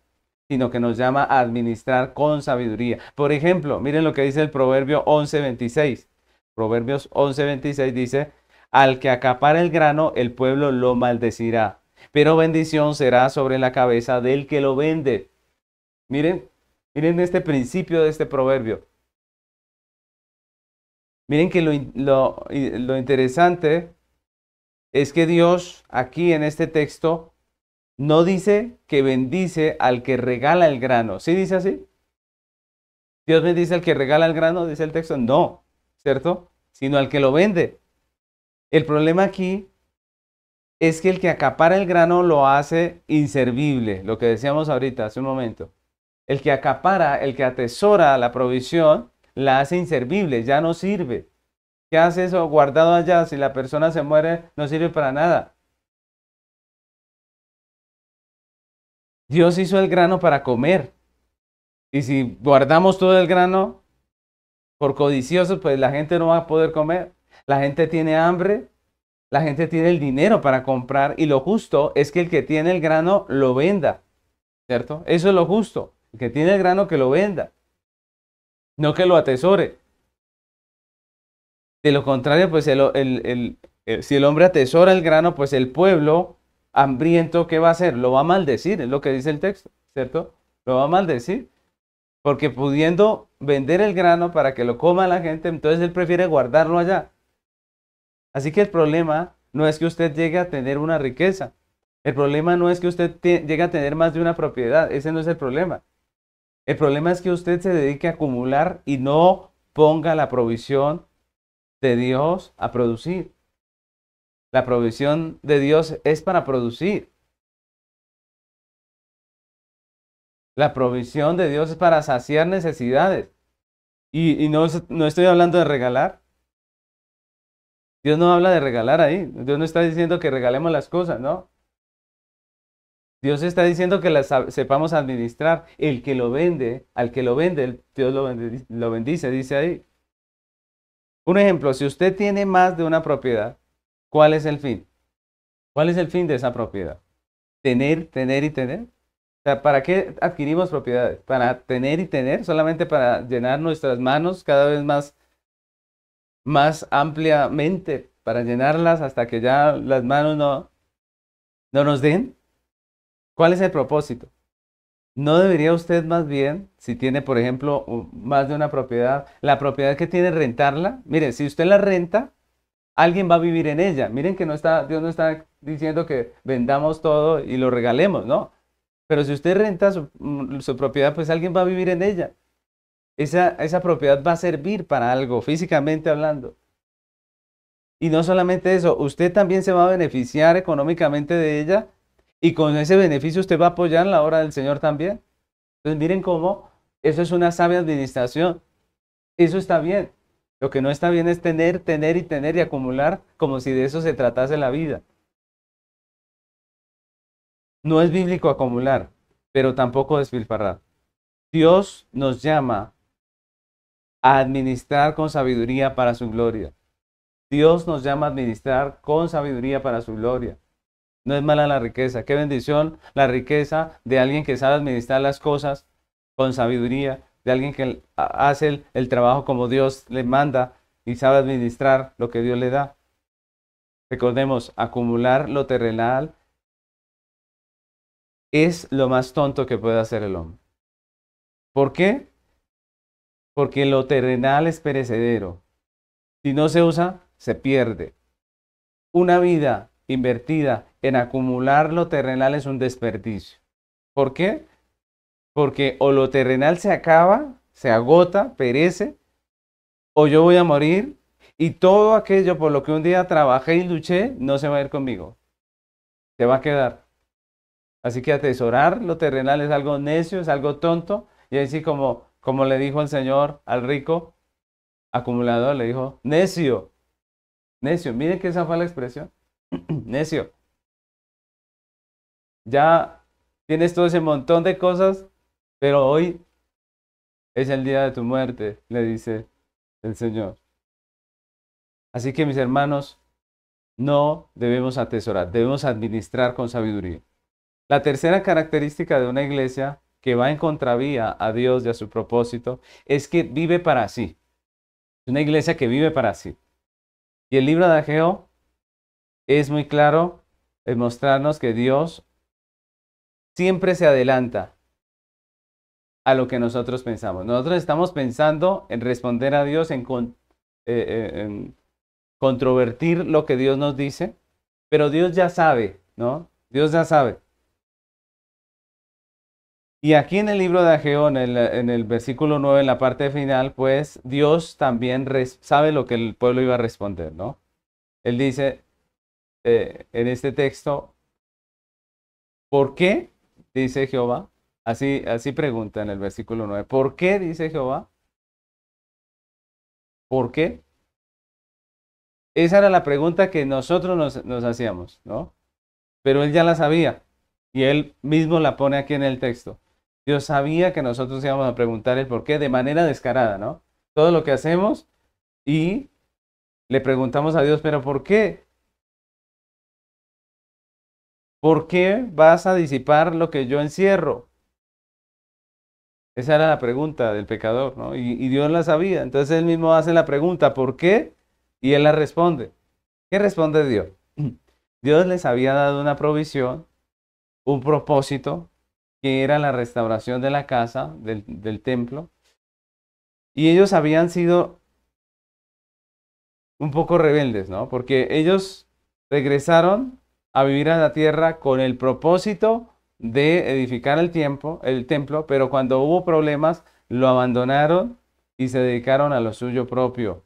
sino que nos llama a administrar con sabiduría. Por ejemplo, miren lo que dice el Proverbio 11:26. Proverbios 11:26 dice, al que acapara el grano, el pueblo lo maldecirá, pero bendición será sobre la cabeza del que lo vende. Miren, miren este principio de este proverbio. Miren que lo interesante es que Dios aquí en este texto no dice que bendice al que regala el grano. ¿Sí dice así? ¿Dios bendice al que regala el grano? Dice el texto. No, ¿cierto? Sino al que lo vende. El problema aquí es que el que acapara el grano lo hace inservible, lo que decíamos ahorita, hace un momento. El que acapara, el que atesora la provisión, la hace inservible, ya no sirve. ¿Qué hace eso guardado allá? Si la persona se muere, no sirve para nada. Dios hizo el grano para comer. Y si guardamos todo el grano por codiciosos, pues la gente no va a poder comer. La gente tiene hambre, la gente tiene el dinero para comprar y lo justo es que el que tiene el grano lo venda, ¿cierto? Eso es lo justo. El que tiene el grano que lo venda, no que lo atesore. De lo contrario, pues si el hombre atesora el grano, pues el pueblo hambriento, ¿qué va a hacer? Lo va a maldecir, es lo que dice el texto, ¿cierto? Lo va a maldecir. Porque pudiendo vender el grano para que lo coma la gente, entonces él prefiere guardarlo allá. Así que el problema no es que usted llegue a tener una riqueza. El problema no es que usted llegue a tener más de una propiedad. Ese no es el problema. El problema es que usted se dedique a acumular y no ponga la provisión de Dios a producir. La provisión de Dios es para producir. La provisión de Dios es para saciar necesidades. Y no, no estoy hablando de regalar. Dios no habla de regalar ahí. Dios no está diciendo que regalemos las cosas, ¿no? Dios está diciendo que las sepamos administrar. El que lo vende, al que lo vende, Dios lo bendice, dice ahí. Un ejemplo, si usted tiene más de una propiedad, ¿cuál es el fin? ¿Cuál es el fin de esa propiedad? Tener, tener y tener. O sea, ¿para qué adquirimos propiedades? Para tener y tener, solamente para llenar nuestras manos cada vez más ampliamente, para llenarlas hasta que ya las manos no nos den. ¿Cuál es el propósito? ¿No debería usted más bien, si tiene, por ejemplo, más de una propiedad, la propiedad que tiene rentarla? Mire, si usted la renta, alguien va a vivir en ella. Miren que Dios no está diciendo que vendamos todo y lo regalemos, ¿no? Pero si usted renta su propiedad, pues alguien va a vivir en ella. Esa propiedad va a servir para algo, físicamente hablando. Y no solamente eso, usted también se va a beneficiar económicamente de ella y con ese beneficio usted va a apoyar la obra del Señor también. Entonces miren cómo eso es una sabia administración. Eso está bien. Lo que no está bien es tener, tener y tener y acumular como si de eso se tratase la vida. No es bíblico acumular, pero tampoco despilfarrar. Dios nos llama a administrar con sabiduría para su gloria. Dios nos llama a administrar con sabiduría para su gloria. No es mala la riqueza. Qué bendición la riqueza de alguien que sabe administrar las cosas con sabiduría, de alguien que hace el trabajo como Dios le manda y sabe administrar lo que Dios le da. Recordemos, acumular lo terrenal es lo más tonto que puede hacer el hombre. ¿Por qué? Porque lo terrenal es perecedero. Si no se usa, se pierde. Una vida invertida en acumular lo terrenal es un desperdicio. ¿Por qué? Porque o lo terrenal se acaba, se agota, perece, o yo voy a morir y todo aquello por lo que un día trabajé y luché no se va a ir conmigo. Se va a quedar. Así que atesorar lo terrenal es algo necio, es algo tonto. Y así como le dijo el Señor al rico acumulador, le dijo, necio, necio. Miren que esa fue la expresión. Necio. Ya tienes todo ese montón de cosas, pero hoy es el día de tu muerte, le dice el Señor. Así que mis hermanos, no debemos atesorar, debemos administrar con sabiduría. La tercera característica de una iglesia que va en contravía a Dios y a su propósito es que vive para sí. Es una iglesia que vive para sí. Y el libro de Ageo es muy claro en mostrarnos que Dios siempre se adelanta a lo que nosotros pensamos. Nosotros estamos pensando en responder a Dios, en controvertir lo que Dios nos dice, pero Dios ya sabe, ¿no? Dios ya sabe. Y aquí en el libro de Ageo, en el versículo 9, en la parte final, pues Dios también sabe lo que el pueblo iba a responder, ¿no? Él dice en este texto, ¿por qué? Dice Jehová. Así pregunta en el versículo 9. ¿Por qué? Dice Jehová. ¿Por qué? Esa era la pregunta que nosotros nos hacíamos, ¿no? Pero él ya la sabía y él mismo la pone aquí en el texto. Dios sabía que nosotros íbamos a preguntar el por qué de manera descarada, ¿no? Todo lo que hacemos y le preguntamos a Dios, pero ¿por qué? ¿Por qué vas a disipar lo que yo encierro? Esa era la pregunta del pecador, ¿no? Y Dios la sabía. Entonces él mismo hace la pregunta, ¿por qué? Y él la responde. ¿Qué responde Dios? Dios les había dado una provisión, un propósito, que era la restauración de la casa, del templo. Y ellos habían sido un poco rebeldes, ¿no? Porque ellos regresaron a vivir a la tierra con el propósito de edificar el templo, pero cuando hubo problemas lo abandonaron y se dedicaron a lo suyo propio.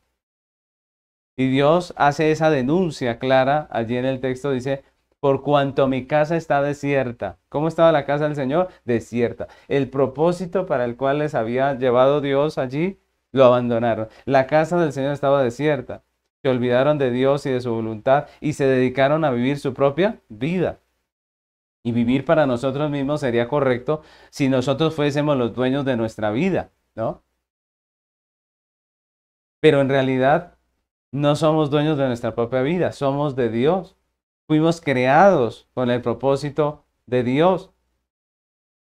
Y Dios hace esa denuncia clara allí en el texto, dice, por cuanto mi casa está desierta. ¿Cómo estaba la casa del Señor? Desierta. El propósito para el cual les había llevado Dios allí, lo abandonaron. La casa del Señor estaba desierta. Se olvidaron de Dios y de su voluntad y se dedicaron a vivir su propia vida. Y vivir para nosotros mismos sería correcto si nosotros fuésemos los dueños de nuestra vida, ¿no? Pero en realidad no somos dueños de nuestra propia vida, somos de Dios. Fuimos creados con el propósito de Dios,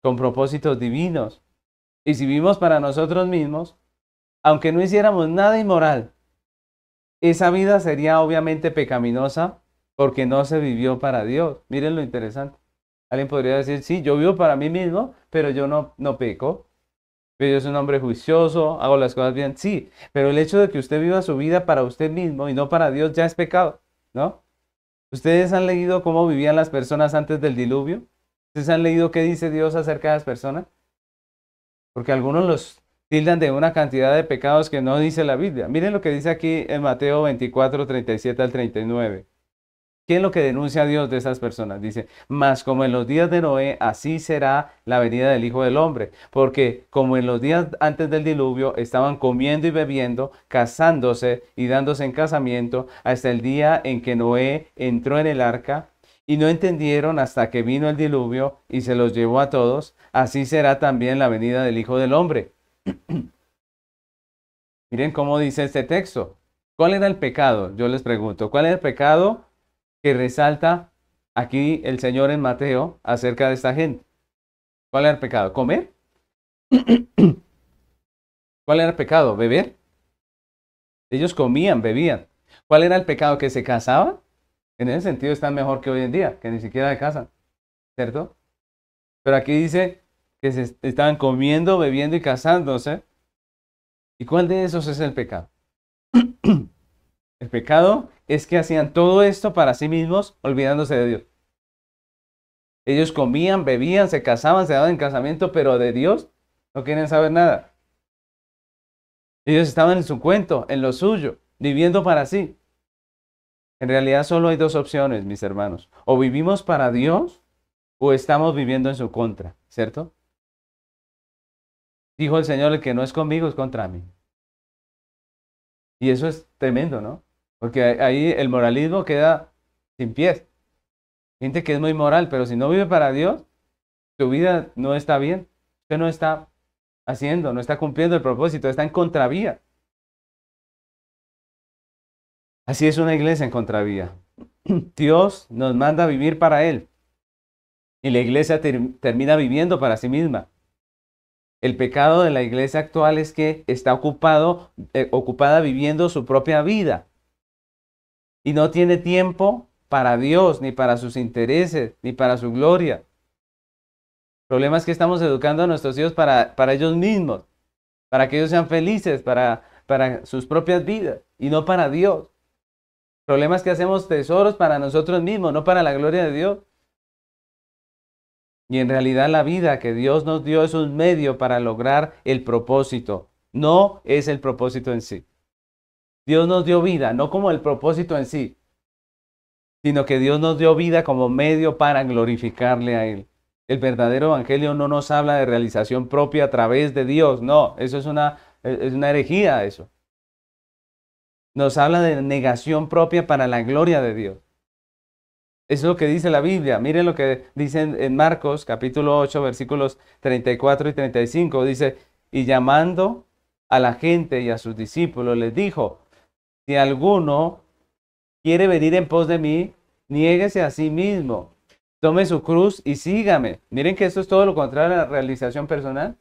con propósitos divinos. Y si vivimos para nosotros mismos, aunque no hiciéramos nada inmoral, esa vida sería obviamente pecaminosa porque no se vivió para Dios. Miren lo interesante. Alguien podría decir, sí, yo vivo para mí mismo, pero yo no peco. Pero yo soy un hombre juicioso, hago las cosas bien. Sí, pero el hecho de que usted viva su vida para usted mismo y no para Dios ya es pecado, ¿no? ¿Ustedes han leído cómo vivían las personas antes del diluvio? ¿Ustedes han leído qué dice Dios acerca de las personas? Porque algunos los tildan de una cantidad de pecados que no dice la Biblia. Miren lo que dice aquí en Mateo 24, 37 al 39. ¿Qué es lo que denuncia a Dios de esas personas? Dice, mas como en los días de Noé, así será la venida del Hijo del Hombre. Porque como en los días antes del diluvio estaban comiendo y bebiendo, casándose y dándose en casamiento, hasta el día en que Noé entró en el arca, y no entendieron hasta que vino el diluvio y se los llevó a todos, así será también la venida del Hijo del Hombre. Miren cómo dice este texto. ¿Cuál era el pecado? Yo les pregunto, ¿cuál era el pecado que resalta aquí el Señor en Mateo acerca de esta gente? ¿Cuál era el pecado? ¿Comer? ¿Cuál era el pecado? ¿Beber? Ellos comían, bebían. ¿Cuál era el pecado? ¿Que se casaban? En ese sentido están mejor que hoy en día, que ni siquiera se casan, ¿cierto? Pero aquí dice que se estaban comiendo, bebiendo y casándose. ¿Y cuál de esos es el pecado? El pecado es que hacían todo esto para sí mismos, olvidándose de Dios. Ellos comían, bebían, se casaban, se daban en casamiento, pero de Dios no quieren saber nada. Ellos estaban en su cuento, en lo suyo, viviendo para sí. En realidad solo hay dos opciones, mis hermanos. O vivimos para Dios o estamos viviendo en su contra, ¿cierto? Dijo el Señor, el que no es conmigo es contra mí. Y eso es tremendo, ¿no? Porque ahí el moralismo queda sin pies. Gente que es muy moral, pero si no vive para Dios, su vida no está bien. Usted no está haciendo, no está cumpliendo el propósito, está en contravía. Así es una iglesia en contravía. Dios nos manda a vivir para Él y la iglesia termina viviendo para sí misma. El pecado de la iglesia actual es que está ocupada viviendo su propia vida y no tiene tiempo para Dios, ni para sus intereses, ni para su gloria. El problema es que estamos educando a nuestros hijos para ellos mismos, para que ellos sean felices, para sus propias vidas y no para Dios. El problema es que hacemos tesoros para nosotros mismos, no para la gloria de Dios. Y en realidad la vida que Dios nos dio es un medio para lograr el propósito, no es el propósito en sí. Dios nos dio vida, no como el propósito en sí, sino que Dios nos dio vida como medio para glorificarle a Él. El verdadero evangelio no nos habla de realización propia a través de Dios, no, eso es una herejía eso. Nos habla de negación propia para la gloria de Dios. Eso es lo que dice la Biblia. Miren lo que dice en Marcos capítulo 8 versículos 34 y 35. Dice, y llamando a la gente y a sus discípulos les dijo, si alguno quiere venir en pos de mí, niéguese a sí mismo, tome su cruz y sígame. Miren que esto es todo lo contrario a la realización personal.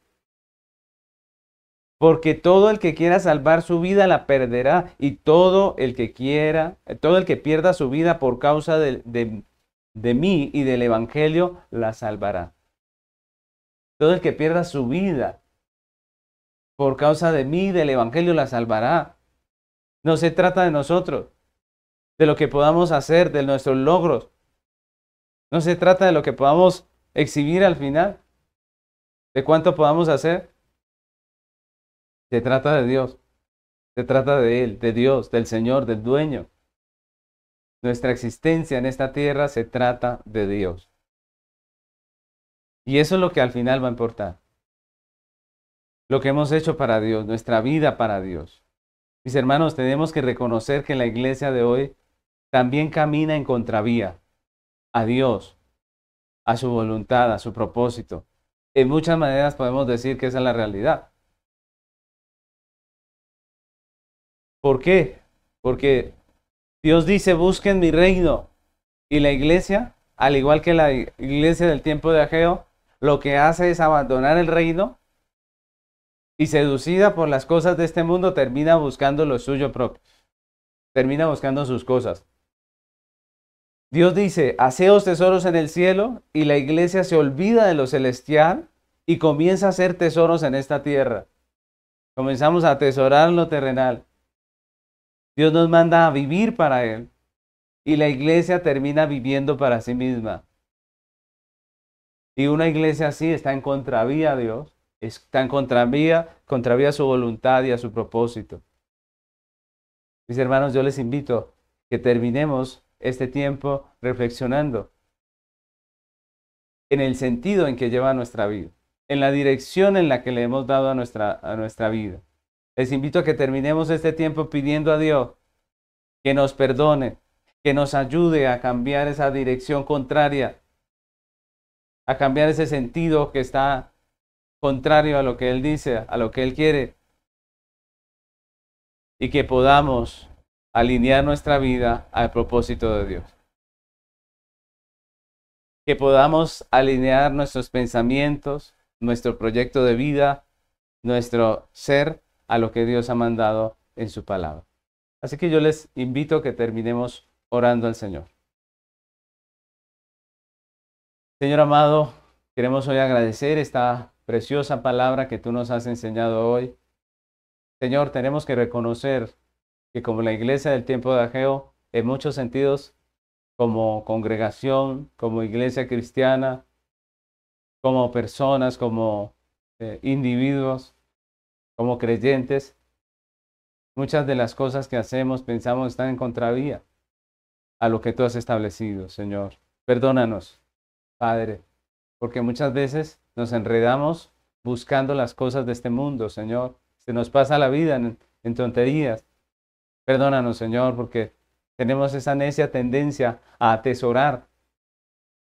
Porque todo el que quiera salvar su vida la perderá, y todo el que pierda su vida por causa de mí y del evangelio la salvará. Todo el que pierda su vida por causa de mí y del evangelio la salvará. No se trata de nosotros, de lo que podamos hacer, de nuestros logros. No se trata de lo que podamos exhibir al final, de cuánto podamos hacer. Se trata de Dios, se trata de Él, de Dios, del Señor, del dueño. Nuestra existencia en esta tierra se trata de Dios. Y eso es lo que al final va a importar. lo que hemos hecho para Dios, nuestra vida para Dios. Mis hermanos, tenemos que reconocer que la iglesia de hoy también camina en contravía a Dios, a su voluntad, a su propósito. En muchas maneras podemos decir que esa es la realidad. ¿Por qué? Porque Dios dice, busquen mi reino. Y la iglesia, al igual que la iglesia del tiempo de Ageo, lo que hace es abandonar el reino y, seducida por las cosas de este mundo, termina buscando lo suyo propio. Termina buscando sus cosas. Dios dice, haceos tesoros en el cielo, y la iglesia se olvida de lo celestial y comienza a hacer tesoros en esta tierra. Comenzamos a atesorar lo terrenal. Dios nos manda a vivir para Él, y la iglesia termina viviendo para sí misma. Y una iglesia así está en contravía a Dios, está en contravía a su voluntad y a su propósito. Mis hermanos, yo les invito que terminemos este tiempo reflexionando en el sentido en que lleva nuestra vida, en la dirección en la que le hemos dado a nuestra vida. Les invito a que terminemos este tiempo pidiendo a Dios que nos perdone, que nos ayude a cambiar esa dirección contraria, a cambiar ese sentido que está contrario a lo que Él dice, a lo que Él quiere, y que podamos alinear nuestra vida al propósito de Dios. Que podamos alinear nuestros pensamientos, nuestro proyecto de vida, nuestro ser a lo que Dios ha mandado en su palabra. Así que yo les invito a que terminemos orando al Señor. Señor amado, queremos hoy agradecer esta preciosa palabra que tú nos has enseñado hoy. Señor, tenemos que reconocer que como la iglesia del tiempo de Ageo, en muchos sentidos, como congregación, como iglesia cristiana, como personas, como individuos, como creyentes, muchas de las cosas que hacemos, pensamos, están en contravía a lo que tú has establecido, Señor. Perdónanos, Padre, porque muchas veces nos enredamos buscando las cosas de este mundo, Señor. Se nos pasa la vida en tonterías. Perdónanos, Señor, porque tenemos esa necia tendencia a atesorar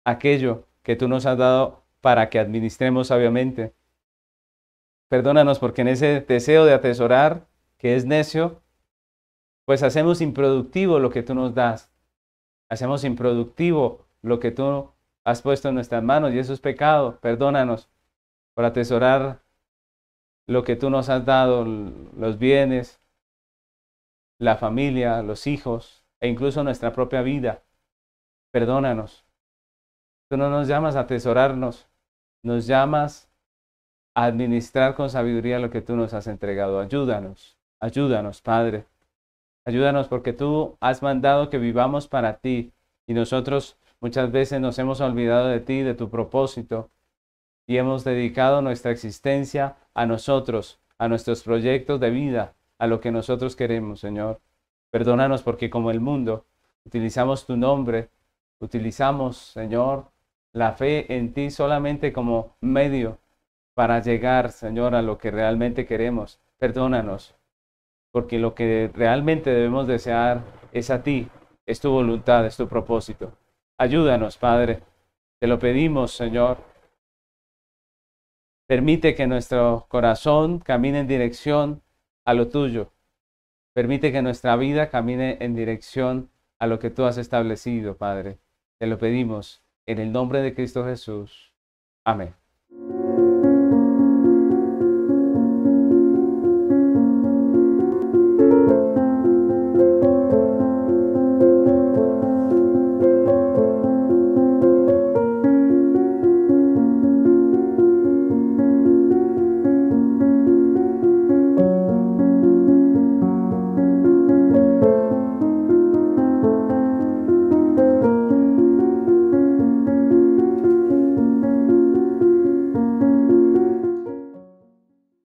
aquello que tú nos has dado para que administremos sabiamente. Perdónanos porque en ese deseo de atesorar, que es necio, pues hacemos improductivo lo que tú nos das. Hacemos improductivo lo que tú has puesto en nuestras manos, y eso es pecado. Perdónanos por atesorar lo que tú nos has dado, los bienes, la familia, los hijos e incluso nuestra propia vida. Perdónanos. Tú no nos llamas a atesorarnos, nos llamas a administrar con sabiduría lo que tú nos has entregado. Ayúdanos, ayúdanos, Padre. Ayúdanos porque tú has mandado que vivamos para ti, y nosotros muchas veces nos hemos olvidado de ti, de tu propósito, y hemos dedicado nuestra existencia a nosotros, a nuestros proyectos de vida, a lo que nosotros queremos, Señor. Perdónanos porque como el mundo utilizamos tu nombre, utilizamos, Señor, la fe en ti solamente como medio para llegar, Señor, a lo que realmente queremos. Perdónanos, porque lo que realmente debemos desear es a ti, es tu voluntad, es tu propósito. Ayúdanos, Padre, te lo pedimos, Señor. Permite que nuestro corazón camine en dirección a lo tuyo. Permite que nuestra vida camine en dirección a lo que tú has establecido, Padre. Te lo pedimos en el nombre de Cristo Jesús. Amén.